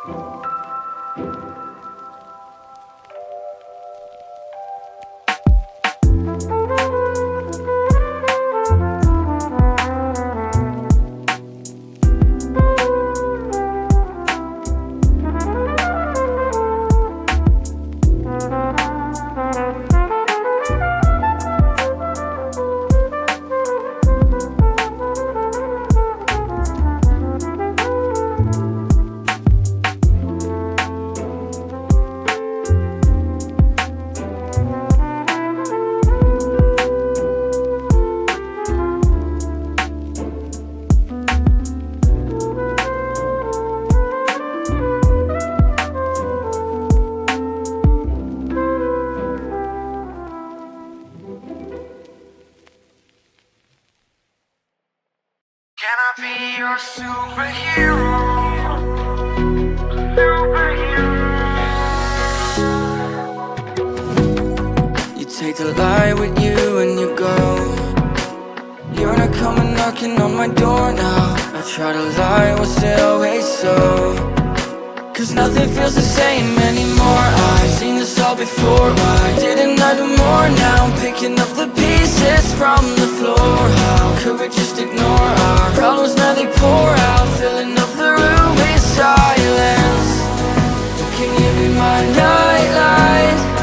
Can I be your superhero? You take the light with you and you go. You're not coming knocking on my door now. I try to lie, was it always so? Cause nothing feels the same anymore. I've seen this all before. Why didn't I do more? Now I'm picking up the pieces from the floor. How could we just ignore our problems? Now they pour out, filling up the room with silence. Can you be my nightlight?